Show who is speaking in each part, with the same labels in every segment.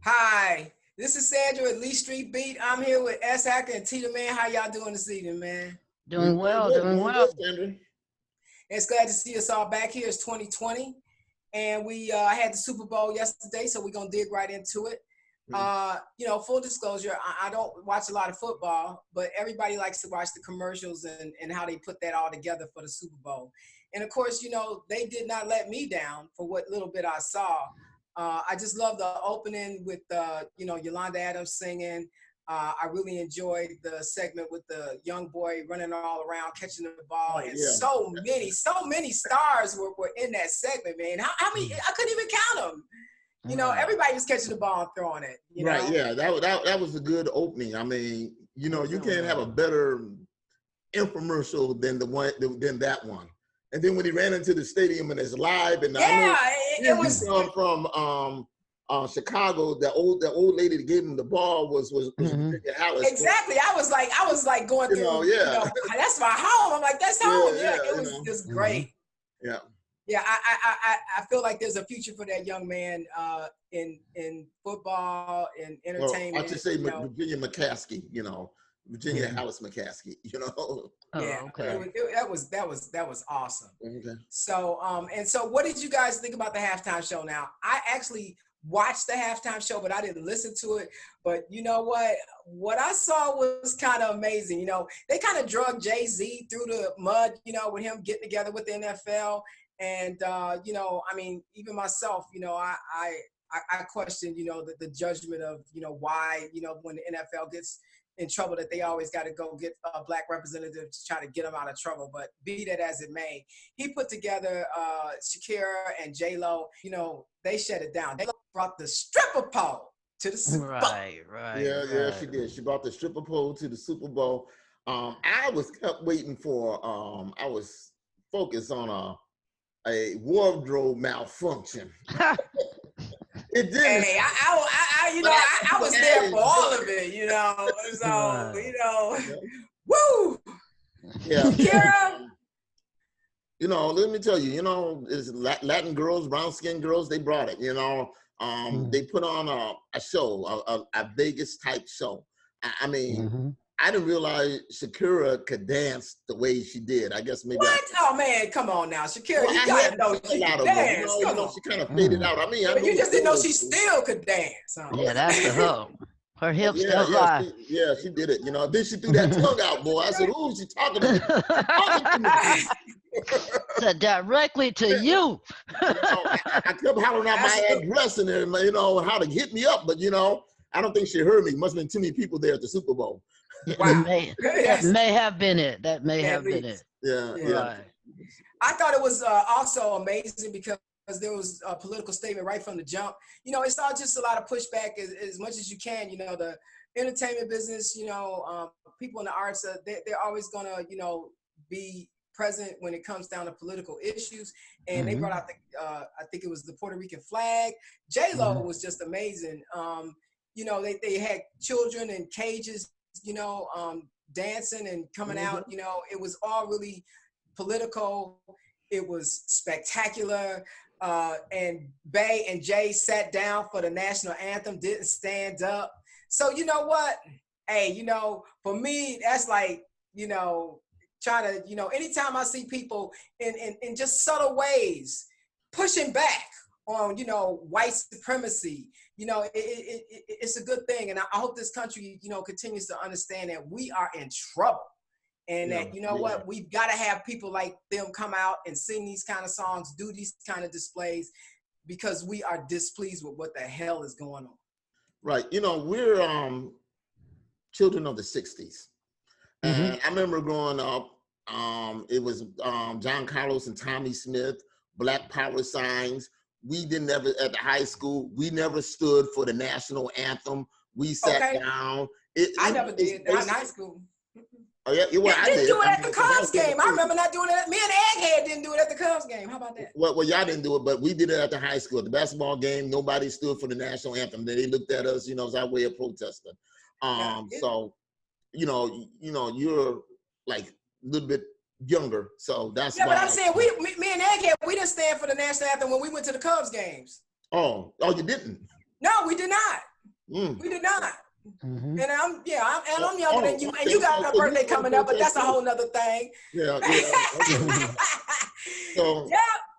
Speaker 1: Hi, this is Sandra at Lee Street Beat. I'm here with S. Hacker and Tita Man. How y'all doing this evening, man?
Speaker 2: We're
Speaker 3: Doing
Speaker 2: doing
Speaker 3: good,
Speaker 2: well.
Speaker 3: Sandra.
Speaker 1: It's glad to see us all back here. It's 2020, and we had the Super Bowl yesterday, so we're gonna dig right into it. Full disclosure, I don't watch a lot of football, but everybody likes to watch the commercials and how they put that all together for the Super Bowl. And of course, they did not let me down for what little bit I saw. I just love the opening with Yolanda Adams singing. I really enjoyed the segment with the young boy running all around catching the ball,
Speaker 3: Oh
Speaker 1: and
Speaker 3: yeah.
Speaker 1: so many stars were in that segment, man. How many? I couldn't even count them. Everybody was catching the ball and throwing it.
Speaker 3: Right. Yeah. That was a good opening. I mean, you can't have a better infomercial than than that one. And then when he ran into the stadium and it's live, and I know
Speaker 1: it was
Speaker 3: from Chicago. The old lady that gave him the ball was Virginia Hallis.
Speaker 1: Exactly. I was like going through. That's my home. I'm like, that's home. It was just great.
Speaker 3: Yeah.
Speaker 1: Yeah, I feel like there's a future for that young man in football and entertainment.
Speaker 3: Well, I should say Virginia McCaskey, Virginia Hallis McCaskey,
Speaker 2: Oh,
Speaker 1: Yeah,
Speaker 2: okay.
Speaker 1: that was awesome.
Speaker 3: Okay.
Speaker 1: So what did you guys think about the halftime show? Now, I actually watched the halftime show, but I didn't listen to it. But you know what? What I saw was kind of amazing. They kind of drug Jay-Z through the mud, with him getting together with the NFL. And I mean, even myself, I question, the judgment of, why, when the NFL gets in trouble, that they always got to go get a black representative to try to get them out of trouble. But be that as it may, he put together Shakira and J-Lo. They shut it down. They brought the stripper pole to the Super Bowl.
Speaker 2: Right.
Speaker 3: Yeah, she did. She brought the stripper pole to the Super Bowl. I was kept waiting for. I was focused on a wardrobe malfunction. It didn't.
Speaker 1: Hey, I was there for all of it, So, woo!
Speaker 3: Yeah.
Speaker 1: Shakira.
Speaker 3: Let me tell you, it's Latin girls, brown skinned girls, they brought it, They put on a show, a Vegas type show. I mean, I didn't realize Shakira could dance the way she did. I guess maybe.
Speaker 1: What? Oh man, come on now, Shakira. You gotta know she can dance.
Speaker 3: She kind of faded out. I mean,
Speaker 1: but you just didn't know she still could dance. Huh?
Speaker 2: Yeah, that's the hook. Her hips don't lie.
Speaker 3: She did it. Then she threw that tongue out, boy. I said, "Who's she talking to me?"
Speaker 2: Said directly to you.
Speaker 3: I kept hollering out my address and how to hit me up, but I don't think she heard me. Must have been too many people there at the Super Bowl.
Speaker 1: Wow.
Speaker 2: That may have been it. That may have been it.
Speaker 3: Yeah.
Speaker 2: Right.
Speaker 1: I thought it was also amazing because there was a political statement right from the jump. It's not just a lot of pushback as much as you can. The entertainment business, people in the arts, they're always going to, be present when it comes down to political issues. And they brought out I think it was the Puerto Rican flag. J-Lo was just amazing. They had children in cages, dancing and coming out. It was all really political. It was spectacular. And Bay and Jay sat down for the national anthem, didn't stand up. So you know what? Hey, for me, that's like, trying to, anytime I see people in just subtle ways pushing back on, white supremacy, it's a good thing. And I hope this country, continues to understand that we are in trouble. And that, what, we've got to have people like them come out and sing these kind of songs, do these kind of displays, because we are displeased with what the hell is going on.
Speaker 3: Right. We're children of the 60s. And I remember growing up, it was John Carlos and Tommy Smith, Black Power signs. We didn't ever, at the high school, we never stood for the national anthem. We sat down.
Speaker 1: I never did, not in high school.
Speaker 3: Oh, yeah,
Speaker 1: I didn't do it at the Cubs game. I remember not doing it. Me and Egghead didn't do it at the Cubs game. How about that?
Speaker 3: Well, y'all didn't do it, but we did it at the high school. At the basketball game, nobody stood for the national anthem. They looked at us, as our way of protesting. So, you're like a little bit younger, so that's why.
Speaker 1: But I'm saying me and Egghead, we didn't stand for the national anthem when we went to the Cubs games.
Speaker 3: Oh, you didn't?
Speaker 1: No, we did not. We did not.
Speaker 2: Mm-hmm.
Speaker 1: And I'm younger than you, and you got a birthday coming up, but that's a whole nother thing.
Speaker 3: Yeah. Okay. So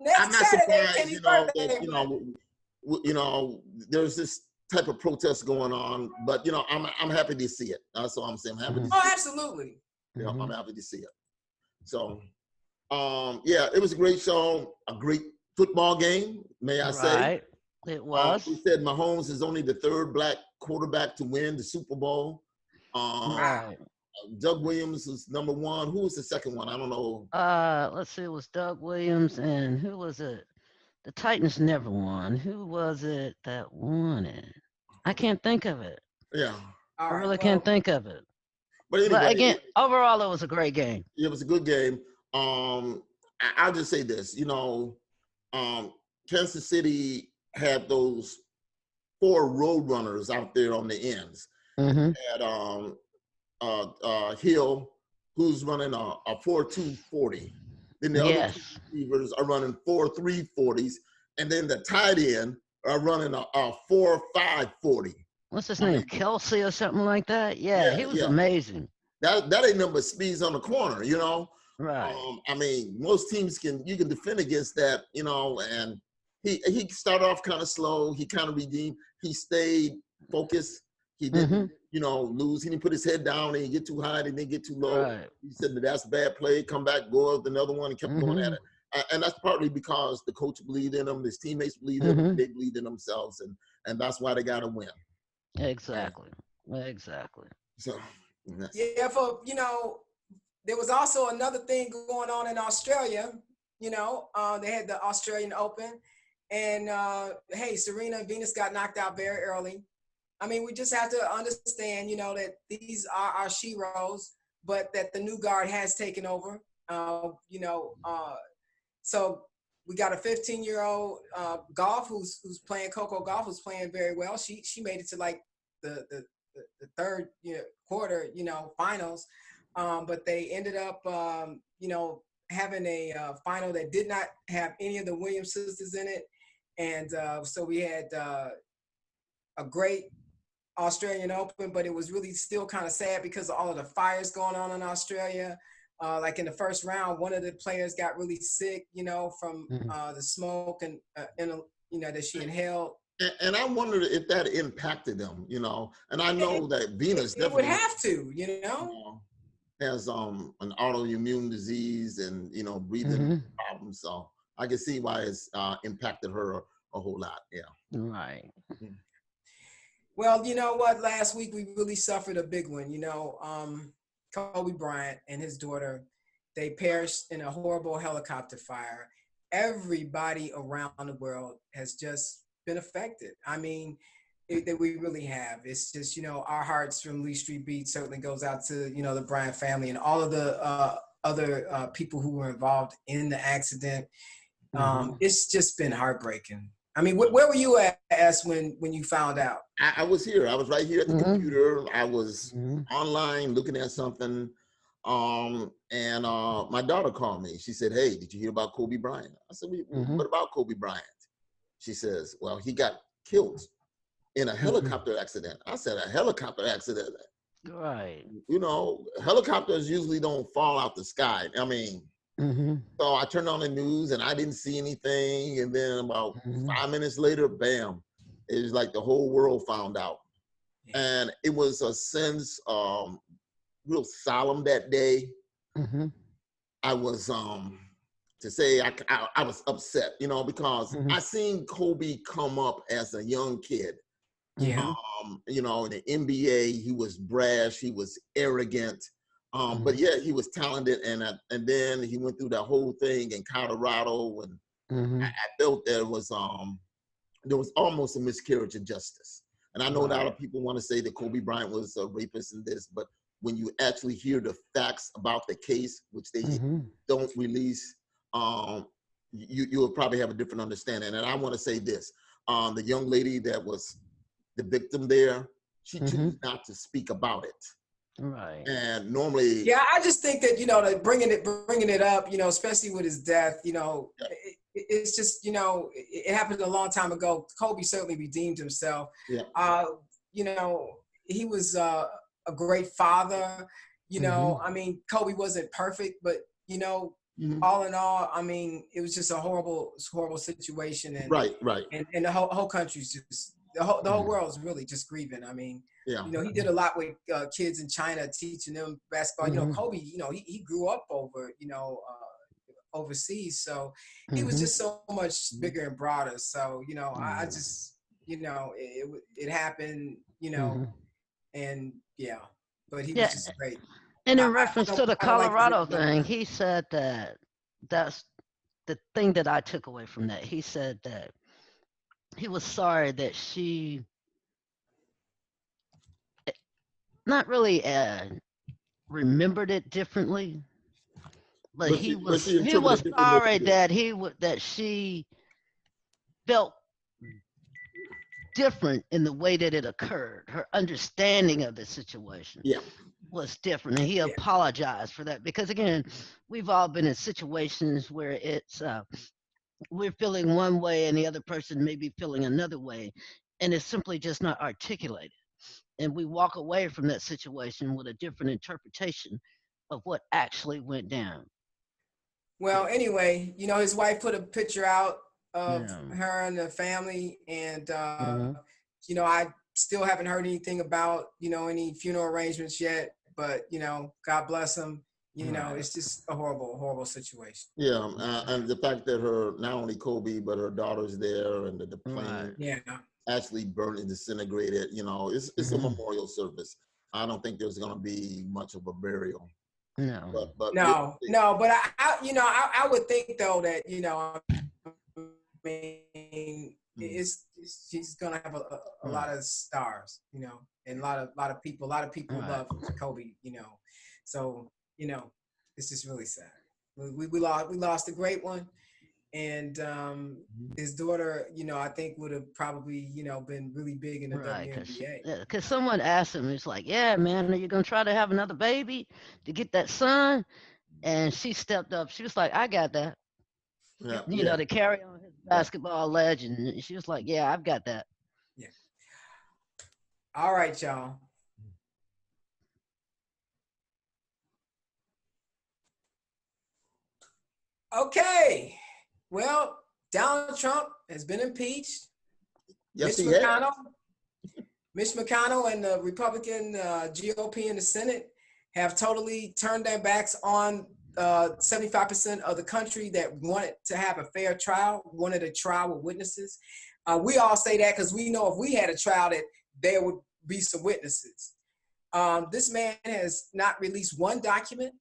Speaker 1: next
Speaker 3: I'm not
Speaker 1: Saturday,
Speaker 3: surprised,
Speaker 1: Kenny's birthday.
Speaker 3: you know, there's this type of protest going on, but you know, I'm happy to see it. That's all I'm saying. I'm happy to see
Speaker 1: Oh,
Speaker 3: it.
Speaker 1: absolutely.
Speaker 3: Yeah, I'm happy to see it. So, yeah, it was a great show, a great football game, may I say.
Speaker 2: Right. It was.
Speaker 3: He said Mahomes is only the third black quarterback to win the Super Bowl.
Speaker 2: Right.
Speaker 3: Doug Williams was number one. Who was the second one? I don't know.
Speaker 2: Let's see, it was Doug Williams, and who was it? The Titans never won. Who was it that won it? I can't think of it.
Speaker 3: Yeah.
Speaker 2: I really can't think of it.
Speaker 3: But anyway,
Speaker 2: But again, overall, it was a great game.
Speaker 3: It was a good game. I'll just say this, you know, Kansas City had those 4 road runners out there on the ends.
Speaker 2: Mm-hmm.
Speaker 3: Had Hill, who's running a 4.2 40. Then the other 2 receivers are running 4.3 40s, and then the tight end are running a 4.5 40.
Speaker 2: What's his name? Kelsey or something like that? Yeah, he was amazing.
Speaker 3: That ain't number speeds on the corner, you know.
Speaker 2: Right.
Speaker 3: I mean, most teams you can defend against that, you know, and he started off kind of slow. He kind of redeemed. He stayed focused. He didn't, you know, lose. He didn't put his head down. He didn't get too high. He didn't get too low.
Speaker 2: Right.
Speaker 3: He said that's a bad play. Come back, go up another one, and kept going at it. And that's partly because the coach believed in him, his teammates believed in him, they believed in themselves, and that's why they got to win.
Speaker 2: Exactly.
Speaker 3: So
Speaker 1: yeah, you know, there was also another thing going on in Australia. You know, they had the Australian Open, and hey, Serena and Venus got knocked out very early. I mean, we just have to understand, you know, that these are our sheroes, but that the new guard has taken over. You know, so we got a 15-year-old Gauff who's playing Coco Gauff, who's playing very well. She made it to like the third quarter, you know, finals, but they ended up you know, having a final that did not have any of the Williams sisters in it, and so we had a great Australian Open, but it was really still kind of sad because of all of the fires going on in Australia. Like in the first round, one of the players got really sick, you know, from the smoke and you know, that she inhaled.
Speaker 3: And I wondered if that impacted them, you know. And I know that Venus
Speaker 1: definitely would have to, you know,
Speaker 3: has an autoimmune disease and, you know, breathing problems. So I can see why it's impacted her a whole lot. Yeah.
Speaker 2: Right.
Speaker 1: Well, you know what? Last week we really suffered a big one. You know, Kobe Bryant and his daughter, they perished in a horrible helicopter fire. Everybody around the world has just been affected. I mean, that we really have. It's just, you know, our hearts from Lee Street Beat certainly goes out to, you know, the Bryant family and all of the other people who were involved in the accident. It's just been heartbreaking. I mean, where were you at when you found out?
Speaker 3: I was here. I was right here at the computer. I was online looking at something. And my daughter called me. She said, "Hey, did you hear about Kobe Bryant?" I said, "What about Kobe Bryant?" She says, "Well, he got killed in a helicopter accident." I said, "A helicopter accident?"
Speaker 2: Right.
Speaker 3: You know, helicopters usually don't fall out the sky. I mean, so I turned on the news and I didn't see anything. And then about 5 minutes later, bam, it was like the whole world found out. And it was a sense real solemn that day. I was to say I was upset, you know, because I seen Kobe come up as a young kid. You know, in the NBA, he was brash, he was arrogant, but yeah, he was talented, and then he went through that whole thing in Colorado, and I felt there was almost a miscarriage of justice. And I know a lot of people want to say that Kobe Bryant was a rapist in this, but when you actually hear the facts about the case, which they don't release, you'll probably have a different understanding. And I want to say this, the young lady that was the victim there, she chose not to speak about it.
Speaker 2: Right.
Speaker 3: And normally,
Speaker 1: yeah, I just think that, you know, that bringing it up, you know, especially with his death, you know, it's just, you know, it happened a long time ago. Kobe certainly redeemed himself. you know, he was a great father. You know, I mean, Kobe wasn't perfect, but you know, all in all, I mean, it was just a horrible situation, and
Speaker 3: Right.
Speaker 1: and the whole country's just the whole world's really just grieving. I mean,
Speaker 3: Yeah.
Speaker 1: you know, he did a lot with kids in China, teaching them basketball. You know, Kobe, you know, he grew up over, you know, overseas, so he was just so much bigger and broader. So, you know, I just, you know, it happened, you know, and yeah, but he was just great.
Speaker 2: And in reference to the
Speaker 1: I don't like
Speaker 2: Colorado thing, he said that that's the thing that I took away from that. He said that he was sorry that she not really remembered it differently, but he was sorry that that she felt different in the way that it occurred. Her understanding of the situation was different, and he apologized for that, because again, we've all been in situations where it's we're feeling one way and the other person may be feeling another way, and it's simply just not articulated, and we walk away from that situation with a different interpretation of what actually went down.
Speaker 1: Well, anyway, you know, his wife put a picture out of her and the family, and you know, I still haven't heard anything about, you know, any funeral arrangements yet, but you know, God bless him. You know, it's just a horrible situation.
Speaker 3: Yeah, and the fact that her, not only Kobe, but her daughter's there, and the plane actually burned and disintegrated. You know, it's a memorial service. I don't think there's going to be much of a burial.
Speaker 2: No,
Speaker 1: but I you know, I would think though that, you know, I mean, she's gonna have a lot of stars, you know, and a lot of people love Kobe, you know, so you know, it's just really sad. We lost a great one, and his daughter, you know, I think would have probably, you know, been really big in the WNBA.
Speaker 2: Because someone asked him, it's like, yeah, man, are you gonna try to have another baby to get that son? And she stepped up. She was like, I got that. You know, to carry on his basketball legend. She was like, yeah, I've got that.
Speaker 1: Yeah. All right, y'all. Okay. Well, Donald Trump has been impeached.
Speaker 3: Yes,
Speaker 1: Mitch McConnell and the Republican GOP in the Senate have totally turned their backs on 75% of the country that wanted to have a fair trial, wanted a trial with witnesses. We all say that because we know if we had a trial that there would be some witnesses. This man has not released one document.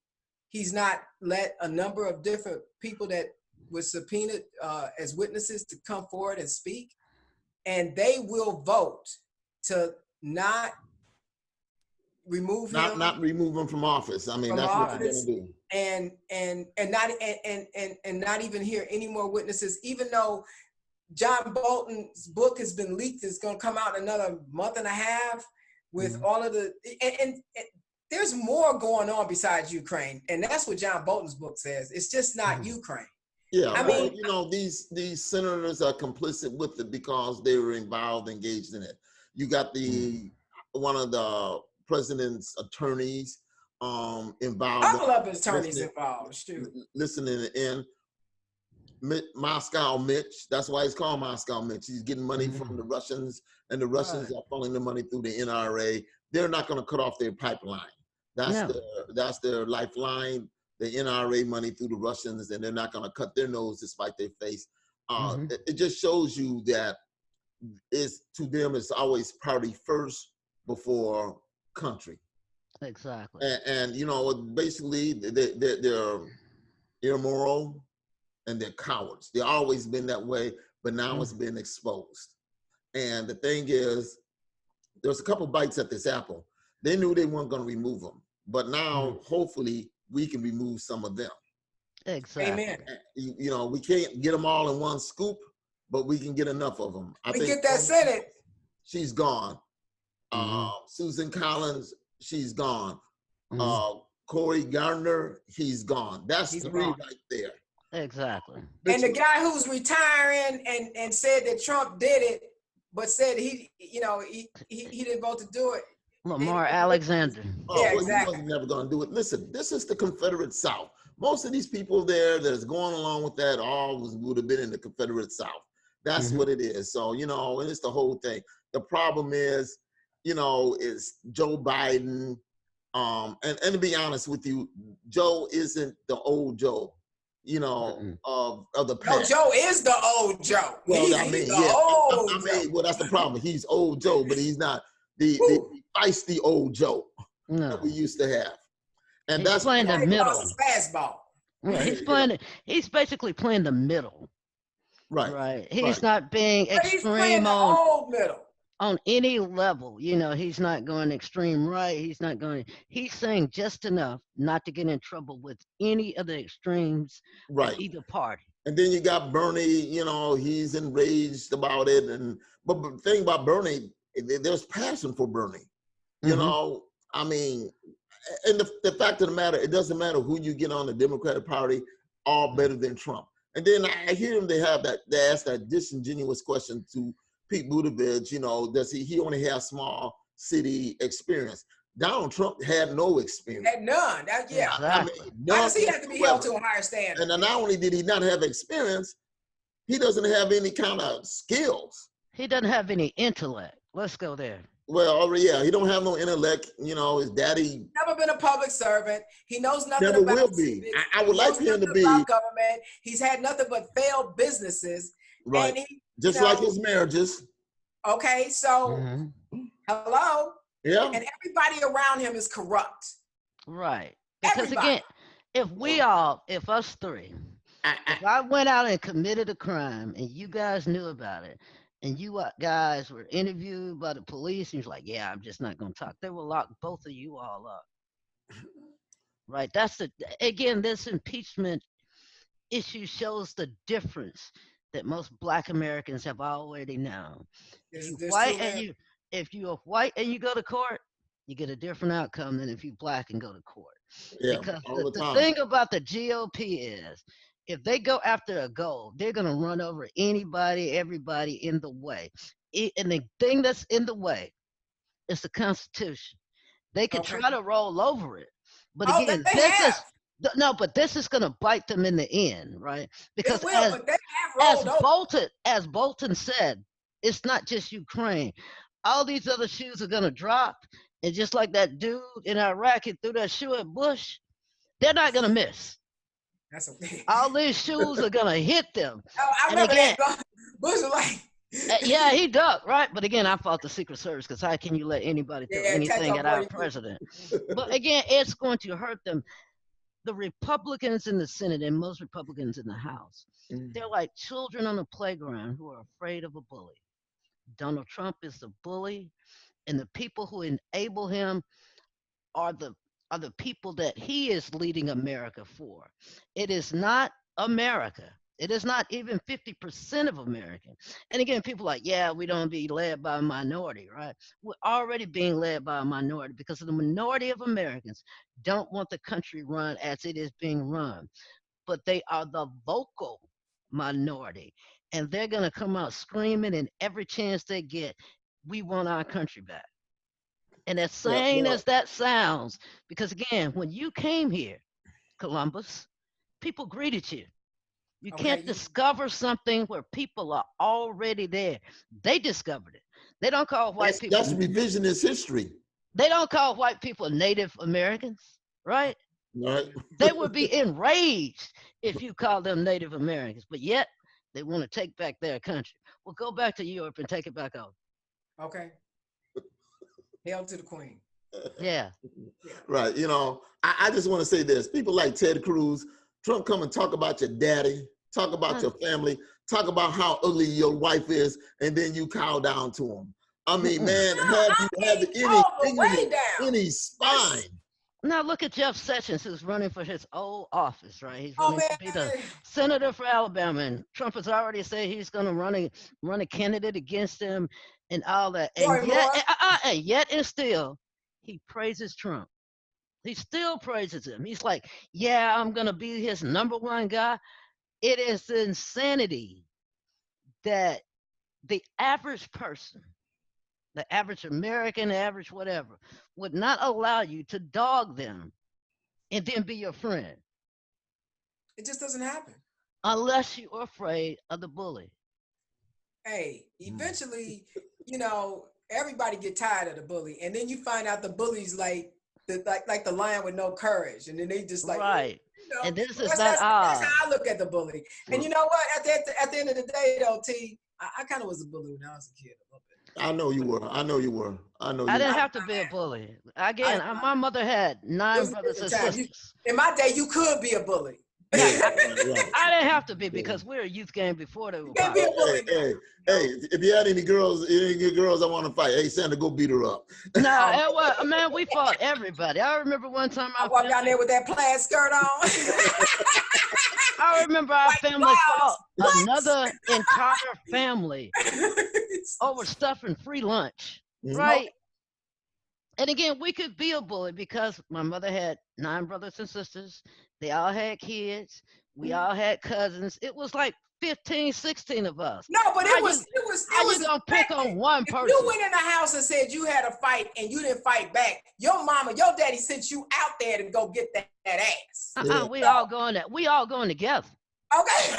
Speaker 1: He's not let a number of different people that were subpoenaed as witnesses to come forward and speak. And they will vote to not remove him.
Speaker 3: Not remove him from office. I mean, that's what they're gonna do.
Speaker 1: And not even hear any more witnesses, even though John Bolton's book has been leaked. It's gonna come out in another month and a half with all of the and there's more going on besides Ukraine, and that's what John Bolton's book says. It's just not Ukraine.
Speaker 3: Yeah, I mean, you know, these senators are complicit with it because they were engaged in it. You got one of the president's attorneys involved.
Speaker 1: Couple of his attorneys involved. Shoot.
Speaker 3: Listening in. Moscow Mitch, that's why he's called Moscow Mitch. He's getting money from the Russians, and the Russians are funneling the money through the NRA. They're not going to cut off their pipeline. That's their lifeline, the NRA money through the Russians, and they're not going to cut their nose despite their face. It just shows you that to them it's always party first before country.
Speaker 2: Exactly.
Speaker 3: And you know, basically they're immoral and they're cowards. They've always been that way, but now it's been exposed. And the thing is, there's a couple bites at this apple. They knew they weren't going to remove them, but now hopefully we can remove some of them.
Speaker 2: Exactly.
Speaker 1: Amen.
Speaker 3: You know, we can't get them all in one scoop, but we can get enough of them.
Speaker 1: We get that Senate.
Speaker 3: She's gone. Susan Collins, she's gone. Cory Gardner, he's gone. That's three right there.
Speaker 2: Exactly.
Speaker 1: And the guy who's retiring and said that Trump did it, but said he didn't vote to do it.
Speaker 2: Lamar Alexander.
Speaker 3: Oh,
Speaker 1: Yeah,
Speaker 3: well,
Speaker 1: exactly.
Speaker 3: he was never going to do it. Listen, this is the Confederate South. Most of these people there that's going along with that would have been in the Confederate South. That's what it is. So, and it's the whole thing. The problem is, is Joe Biden. And to be honest with you, Joe isn't the old Joe, of the past.
Speaker 1: No, Joe is the old Joe.
Speaker 3: Well,
Speaker 1: Joe.
Speaker 3: Well, that's the problem. He's old Joe, but he's not the feisty old Joe that we used to have. And
Speaker 2: he's
Speaker 3: that's
Speaker 2: playing the middle.
Speaker 1: Fastball.
Speaker 2: Yeah, he's basically playing the middle. Right. He's not being extreme on any level. He's not going extreme right. He's saying just enough not to get in trouble with any of the extremes of either party.
Speaker 3: And then you got Bernie, he's enraged about it. But the thing about Bernie, there's passion for Bernie. I mean, and the fact of the matter, it doesn't matter who you get on the Democratic Party, all better than Trump. And then I hear him, they ask that disingenuous question to Pete Buttigieg, does he only have small city experience? Donald Trump had no experience.
Speaker 1: Had none.
Speaker 2: Exactly.
Speaker 1: I mean, he had to be held to a higher standard.
Speaker 3: And not only did he not have experience, he doesn't have any kind of skills.
Speaker 2: He doesn't have any intellect. Let's go there.
Speaker 3: Well, yeah, he don't have no intellect. His daddy
Speaker 1: never been a public servant. He knows nothing
Speaker 3: never
Speaker 1: about
Speaker 3: will be. I would like for him to be
Speaker 1: government. He's had nothing but failed businesses.
Speaker 3: Right. And just like his marriages.
Speaker 1: Okay, so hello.
Speaker 3: Yeah.
Speaker 1: And everybody around him is corrupt.
Speaker 2: Right. Because again, if us three, if I went out and committed a crime and you guys knew about it, and you guys were interviewed by the police, and you're like, yeah, I'm just not going to talk, they will lock both of you all up. Right? This impeachment issue shows the difference that most Black Americans have already known. If you're white and you go to court, you get a different outcome than if you're Black and go to court.
Speaker 3: Yeah,
Speaker 2: because the thing about the GOP is, if they go after a goal, they're going to run over everybody in the way. And the thing that's in the way is the Constitution. They can try to roll over it. But again, this is going to bite them in the end, right? Because as Bolton said, it's not just Ukraine. All these other shoes are going to drop. And just like that dude in Iraq who threw that shoe at Bush, they're not going to miss. All these shoes are gonna hit them.
Speaker 1: I remember that. Bush was like,
Speaker 2: yeah, he ducked, right? But again, I fought the Secret Service because how can you let anybody throw anything at our president? But again, it's going to hurt them. The Republicans in the Senate and most Republicans in the House, they're like children on a playground who are afraid of a bully. Donald Trump is the bully, and the people who enable him are the people that he is leading America for. It is not America. It is not even 50% of Americans. And again, people are like, yeah, we don't be led by a minority, right? We're already being led by a minority because the minority of Americans don't want the country run as it is being run. But they are the vocal minority. And they're going to come out screaming, and every chance they get, we want our country back. And as sane as that sounds, because again, when you came here, Columbus, people greeted you. You can't discover something where people are already there. They discovered it. They don't call white people.
Speaker 3: That's revisionist history.
Speaker 2: They don't call white people Native Americans, right?
Speaker 3: Right.
Speaker 2: They would be enraged if you called them Native Americans, but yet they want to take back their country. Well, go back to Europe and take it back over.
Speaker 1: Okay. Hail to the Queen.
Speaker 2: Yeah.
Speaker 3: Right. I just want to say this. People like Ted Cruz, Trump come and talk about your daddy, talk about your family, talk about how ugly your wife is, and then you cow down to him. I mean, man, have any spine?
Speaker 2: Now look at Jeff Sessions, who's running for his old office, right? He's running to be the senator for Alabama, and Trump has already said he's going to run a candidate against him and all that. And yet and still, he praises Trump. He still praises him. He's like, yeah, I'm going to be his number one guy. It is insanity that the average person, the average American, average whatever, would not allow you to dog them and then be your friend.
Speaker 1: It just doesn't happen.
Speaker 2: Unless you're afraid of the bully.
Speaker 1: Hey, eventually, you know, everybody get tired of the bully, and then you find out the bully's like the lion with no courage, and then they just like,
Speaker 2: right.
Speaker 1: You know,
Speaker 2: and this is
Speaker 1: that's,
Speaker 2: not
Speaker 1: that's,
Speaker 2: odd.
Speaker 1: that's how I look at the bully. And you know what? At the end of the day, though, T, I kind of was a bully when I was a kid a little bit.
Speaker 3: I know you were. I know you were. I know you
Speaker 2: I didn't
Speaker 3: were.
Speaker 2: have to be a bully. Again, my mother had 9 brothers and sisters.
Speaker 1: In my day, you could be a bully.
Speaker 3: Yeah,
Speaker 2: I didn't have to be because we were a youth game before they were popular.
Speaker 3: Hey, if you had any good girls I want to fight, hey, Santa, go beat her up.
Speaker 2: No, man, we fought everybody. I remember one time
Speaker 1: I walked down there with that plaid skirt on.
Speaker 2: I remember our family fought another entire family over stuffing free lunch, right? And again, we could be a bully because my mother had 9 brothers and sisters. They all had kids. We all had cousins. It was like 15, 16 of us.
Speaker 1: No, but it was
Speaker 2: gonna pick on one person.
Speaker 1: You went in the house and said you had a fight and you didn't fight back. Your mama, your daddy sent you out there to go get that ass.
Speaker 2: We all going together.
Speaker 1: Okay.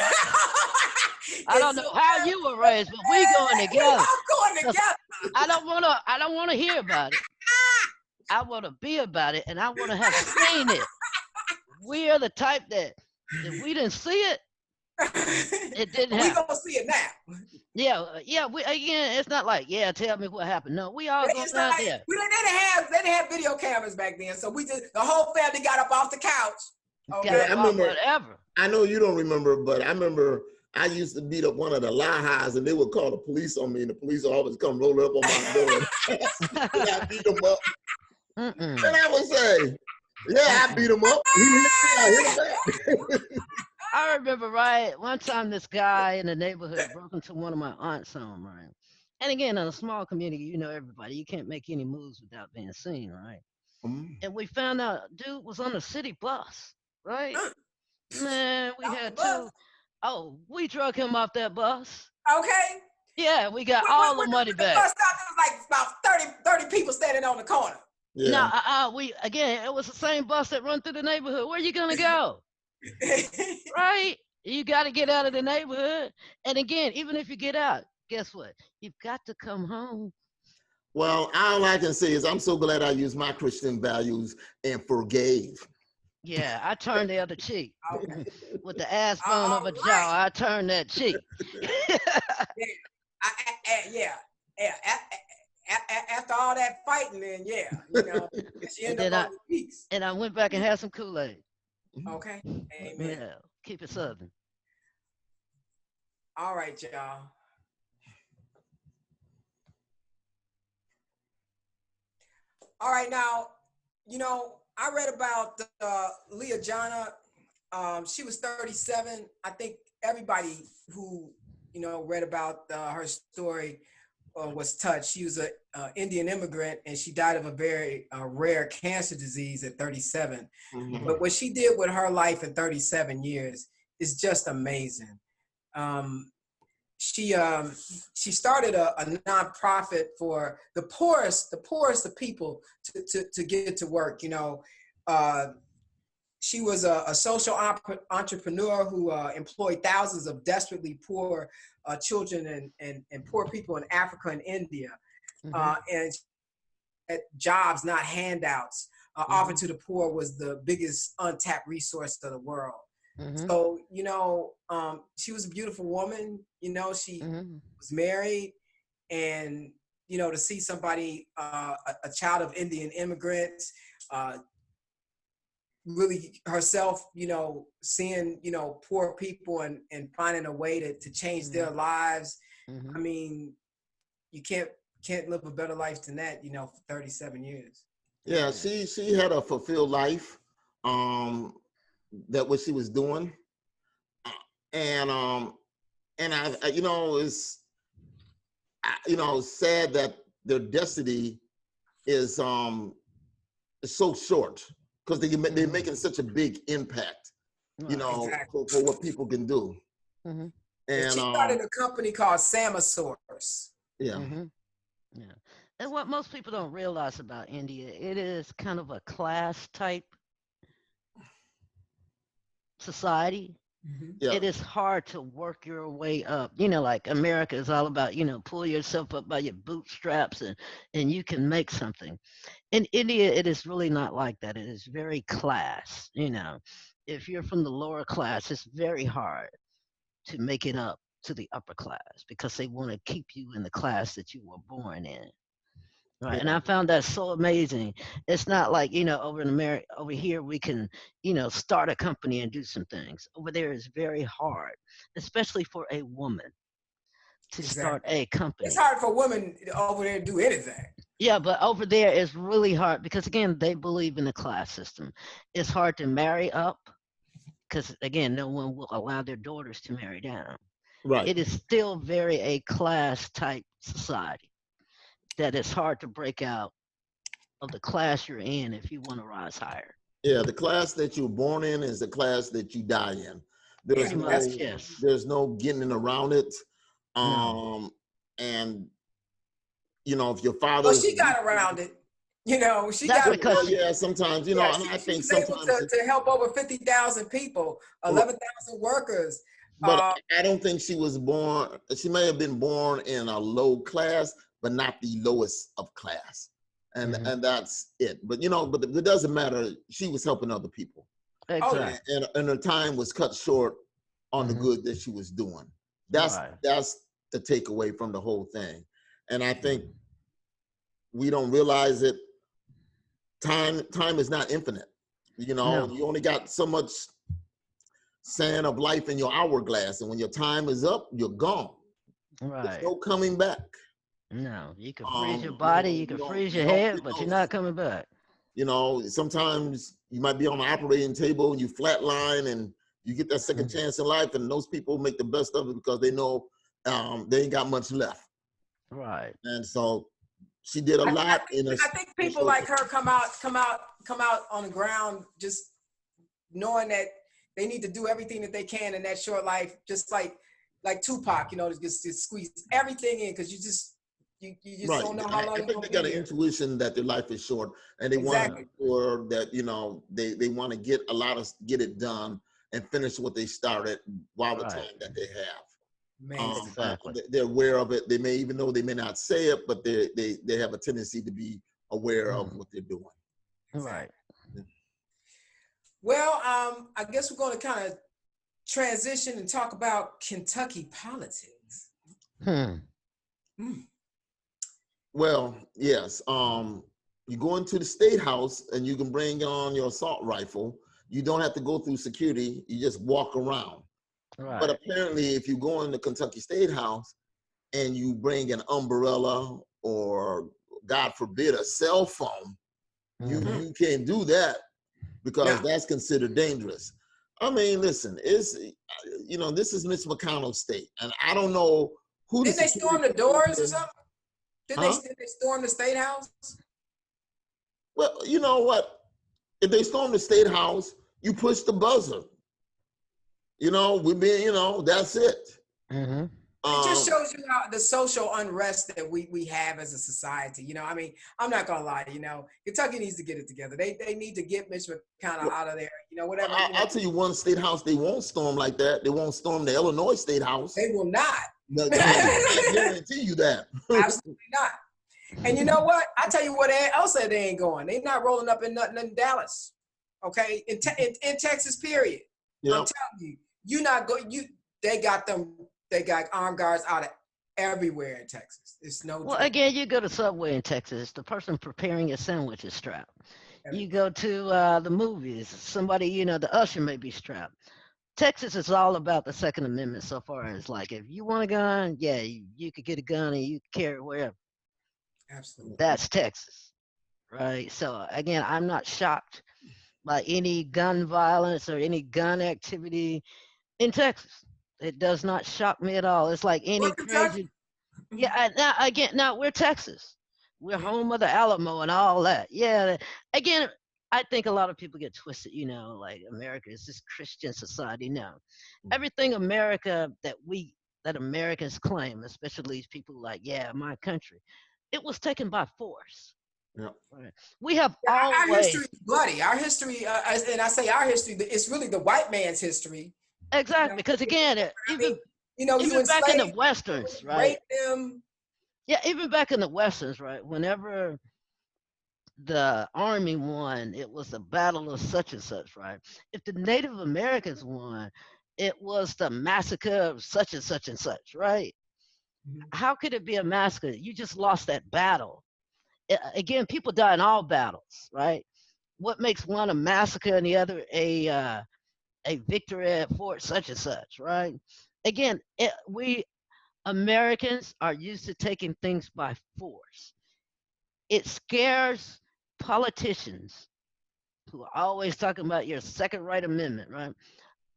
Speaker 2: I don't know how you were raised, but we going together.
Speaker 1: I'm going together.
Speaker 2: I don't wanna hear about it. I wanna be about it, and I wanna have seen it. We are the type that if we didn't see it, it didn't happen.
Speaker 1: We gonna see it now.
Speaker 2: Yeah. We again, it's not like tell me what happened. No, we all going out there.
Speaker 1: They didn't have video cameras back then, so the whole family got up off the couch.
Speaker 2: Okay, I remember. Whatever.
Speaker 3: I know you don't remember, but I remember I used to beat up one of the Lahas, and they would call the police on me, and the police would always come roll up on my door. And I beat them up. And I would say, I beat him up.
Speaker 2: I remember, right, one time this guy in the neighborhood broke into one of my aunt's home, right? And again, in a small community, you know everybody. You can't make any moves without being seen, right? And we found out dude was on a city bus, right? Man, we had to. Oh, we drug him off that bus.
Speaker 1: Okay.
Speaker 2: Yeah, we got all the money back.
Speaker 1: The bus stop, there was like about 30 people standing on the corner.
Speaker 2: Yeah. No, it was the same bus that run through the neighborhood. Where you gonna go? Right? You got to get out of the neighborhood. And again, even if you get out, guess what? You've got to come home.
Speaker 3: Well, all I can say is I'm so glad I used my Christian values and forgave.
Speaker 2: Yeah, I turned the other cheek. Okay. With the ass bone of a jaw, I turned that cheek.
Speaker 1: After all that fighting, then you know, she ended up on the peaks.
Speaker 2: And I went back and had some Kool-Aid.
Speaker 1: Okay. Amen.
Speaker 2: Yeah, keep it southern.
Speaker 1: All right, y'all. All right, now, you know, I read about Leah Jana. She was 37. I think everybody who, you know, read about her story was touched. She was an Indian immigrant, and she died of a very rare cancer disease at 37. But what she did with her life in 37 years is just amazing. She started a nonprofit for the poorest of people to get to work. You know, she was a social entrepreneur who employed thousands of desperately poor children and poor people in Africa and India, and jobs, not handouts, offered to the poor was the biggest untapped resource of the world. So, you know, she was a beautiful woman. You know, she was married, and, you know, to see somebody, a child of Indian immigrants, really herself, you know, seeing, you know, poor people and finding a way to change their lives. I mean, you can't live a better life than that, you know, for 37 years.
Speaker 3: Yeah, she had a fulfilled life, that what she was doing. And I you know, it's, you know, sad that their destiny is so short, because they're making such a big impact, you know, for what people can do. And
Speaker 1: she started a company called Samasaurus.
Speaker 3: Yeah.
Speaker 2: Mm-hmm. Yeah. And what most people don't realize about India, it is kind of a class type society.
Speaker 3: Yeah.
Speaker 2: It is hard to work your way up. You know, like America is all about, pull yourself up by your bootstraps and you can make something. In India, it is really not like that. It is very class. If you're from the lower class, it's very hard to make it up to the upper class because they want to keep you in the class that you were born in. Right.
Speaker 3: Yeah.
Speaker 2: And I found that so amazing. It's not like, over in America, over here, we can, start a company and do some things. Over there is very hard, especially for a woman to start a company.
Speaker 1: It's hard for women over there to do anything.
Speaker 2: Yeah, but over there it's really hard because, again, they believe in the class system. It's hard to marry up because, again, no one will allow their daughters to marry down.
Speaker 3: Right.
Speaker 2: It is still very a class type society that it's hard to break out of the class you're in if you want to rise higher.
Speaker 3: Yeah, the class that you're born in is the class that you die in. There's there's no getting around it. And if your father,
Speaker 1: well, she got around it. She
Speaker 2: That's
Speaker 1: got
Speaker 2: because
Speaker 3: yeah. Sometimes, and I think sometimes
Speaker 1: able to help over 50,000 people, 11,000 workers.
Speaker 3: But I don't think she was born. She may have been born in a low class, but not the lowest of class. And that's it. But but it doesn't matter. She was helping other people.
Speaker 2: Exactly.
Speaker 3: And her time was cut short on the good that she was doing. That's the takeaway from the whole thing. And I think we don't realize it. Time is not infinite. You only got so much sand of life in your hourglass, and when your time is up, you're gone.
Speaker 2: Right.
Speaker 3: There's no coming back.
Speaker 2: No, you can freeze your body, you can freeze your head, but you're not coming back.
Speaker 3: Sometimes you might be on the operating table and you flatline and you get that second chance in life, and those people make the best of it because they know they ain't got much left.
Speaker 2: Right.
Speaker 3: And so she did a lot.
Speaker 1: I think people like her come out on the ground just knowing that they need to do everything that they can in that short life, just like Tupac, just squeeze everything in because you just don't know how long.
Speaker 3: I think they got an intuition that their life is short, and they want to make sure that they want to get it done and finish what they started while the time that they have.
Speaker 2: Exactly.
Speaker 3: They're aware of it. They may, even though they may not say it, but they have a tendency to be aware of what they're doing.
Speaker 2: Right.
Speaker 1: Well, I guess we're going to kind of transition and talk about Kentucky politics.
Speaker 3: Well, yes. You go into the state house and you can bring on your assault rifle. You don't have to go through security. You just walk around.
Speaker 2: Right.
Speaker 3: But apparently, if you go in the Kentucky State House and you bring an umbrella or, God forbid, a cell phone, you can't do that because that's considered dangerous. I mean, listen, this is Mitch McConnell's state, and I don't know who.
Speaker 1: Did they storm the doors or something? Did they storm the State House?
Speaker 3: Well, you know what? If they storm the State House, you push the buzzer. That's it.
Speaker 1: It just shows you how the social unrest that we have as a society. I mean, I'm not gonna lie. Kentucky needs to get it together. They need to get Mitch McConnell out of there. Whatever.
Speaker 3: I'll tell you one state house they won't storm like that. They won't storm the Illinois State House.
Speaker 1: They will not.
Speaker 3: No, I guarantee you that.
Speaker 1: Absolutely not. And you know what? I tell you what else they ain't going. They're not rolling up in nothing in Dallas. Okay, in Texas, period. Yep. I'm telling you, they got armed guards out of everywhere in Texas. It's no.
Speaker 2: Well, again, you go to Subway in Texas, the person preparing your sandwich is strapped. You go to the movies, somebody, the usher may be strapped. Texas is all about the Second Amendment so far as like, if you want a gun, yeah, you could get a gun and you can carry it wherever.
Speaker 1: Absolutely.
Speaker 2: That's Texas, right? So again, I'm not shocked by any gun violence or any gun activity in Texas. It does not shock me at all. It's like any crazy. Yeah, now we're Texas. We're home of the Alamo and all that. Yeah, again, I think a lot of people get twisted, like America is this Christian society. No, everything America that we that Americans claim, especially these people like, yeah, my country, it was taken by force.
Speaker 3: Yeah.
Speaker 2: Right. We have
Speaker 1: Our history
Speaker 2: always
Speaker 1: is bloody. Our history, and I say our history, it's really the white man's history.
Speaker 2: exactly because again, even
Speaker 1: you know, you
Speaker 2: even back in the
Speaker 1: enslaved,
Speaker 2: westerns, right?
Speaker 1: rape them.
Speaker 2: Yeah, even back in the westerns, right? Whenever the army won, it was the battle of such and such, right? If the Native Americans won, it was the massacre of such and such and such, right? How could it be a massacre? You just lost that battle. Again, people die in all battles, right? What makes one a massacre and the other a victory at Fort such and such, right? Again, we Americans are used to taking things by force. It scares politicians who are always talking about your second right amendment, right?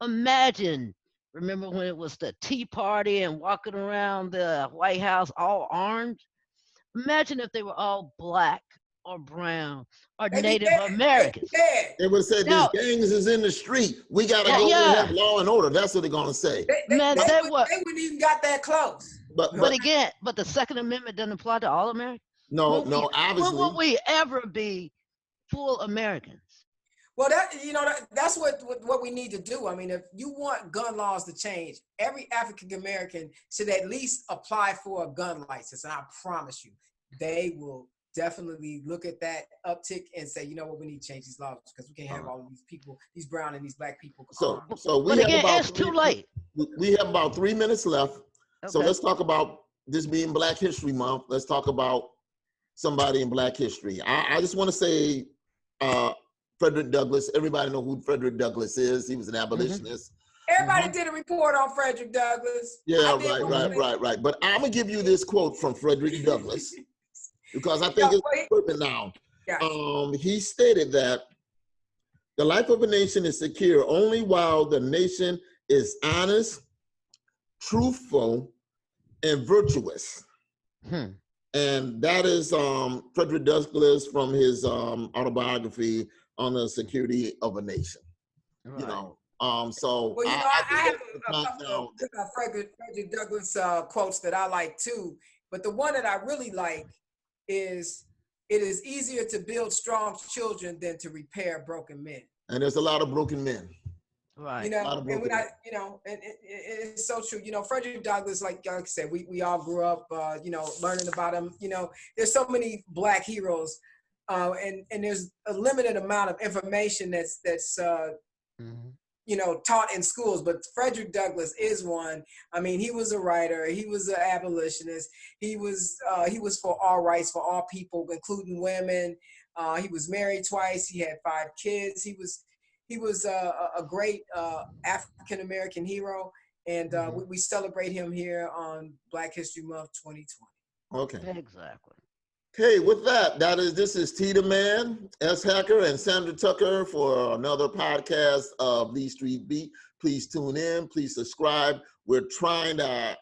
Speaker 2: Imagine, remember when it was the Tea Party and walking around the White House all armed? Imagine if they were all black or brown or
Speaker 1: They be
Speaker 2: Native
Speaker 1: dead.
Speaker 2: Americans.
Speaker 1: They be dead.
Speaker 3: They would say
Speaker 2: No,
Speaker 3: these gangs is in the street. We gotta
Speaker 2: yeah,
Speaker 3: go and have
Speaker 2: yeah.
Speaker 3: law and order. That's what they're gonna say.
Speaker 2: Man,
Speaker 1: They
Speaker 2: they were.
Speaker 1: wouldn't even got that close.
Speaker 3: But
Speaker 2: But again, but the Second Amendment doesn't apply to all Americans.
Speaker 3: no,
Speaker 2: When
Speaker 3: no,
Speaker 2: when will
Speaker 3: obviously.
Speaker 2: we ever be full Americans?
Speaker 1: Well, that's what we need to do. I mean, if you want gun laws to change, every African American should at least apply for a gun license, and I promise you, they will definitely look at that uptick and say, you know what, we need to change these laws because we can't have all of these people, these brown and these black people.
Speaker 3: So we
Speaker 2: But
Speaker 3: have
Speaker 2: again,
Speaker 3: about
Speaker 2: it's too late.
Speaker 3: we have about 3 minutes left. So
Speaker 2: Okay.
Speaker 3: let's talk about this being Black History Month. Let's talk about somebody in Black history. I just want to say Frederick Douglass. Everybody know who Frederick Douglass is. He was an abolitionist.
Speaker 1: Everybody did a report on Frederick Douglass.
Speaker 3: Yeah, right. But I'm gonna give you this quote from Frederick Douglass because I think it's perfect now.
Speaker 1: Yeah.
Speaker 3: He stated that the life of a nation is secure only while the nation is honest, truthful, and virtuous. And that is Frederick Douglass from his autobiography on the security of a nation. Right. You know, so
Speaker 1: well, you know, I have a couple of Frederick Douglass quotes that I like too, but the one that I really like is, "It is easier to build strong children than to repair broken men."
Speaker 3: And there's a lot of broken men.
Speaker 1: Right. You know, and when it's so true. You know, Frederick Douglass, like I said, we all grew up, you know, learning about him. You know, there's so many Black heroes, and there's a limited amount of information that's you know, taught in schools. But Frederick Douglass is one. I mean, he was a writer. He was an abolitionist. He was for all rights for all people, including women. He was married twice. He had 5 kids. He was a great African American hero, and we celebrate him here on Black History Month 2020.
Speaker 3: Okay.
Speaker 2: Exactly.
Speaker 3: Okay, with that, this is T the Man, S Hacker, and Sandra Tucker for another podcast of Lee Street Beat. Please tune in. Please subscribe. We're trying to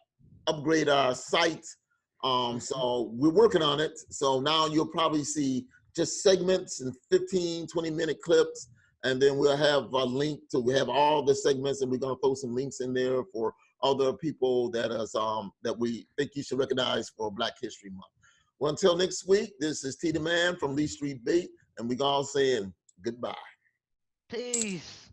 Speaker 3: upgrade our site, so we're working on it. So now you'll probably see just segments and 15, 20-minute clips. And then we'll have a link we have all the segments, and we're gonna throw some links in there for other people that we think you should recognize for Black History Month. Well, until next week, this is T the Man from Lee Street Beat, and we're all saying goodbye.
Speaker 2: Peace.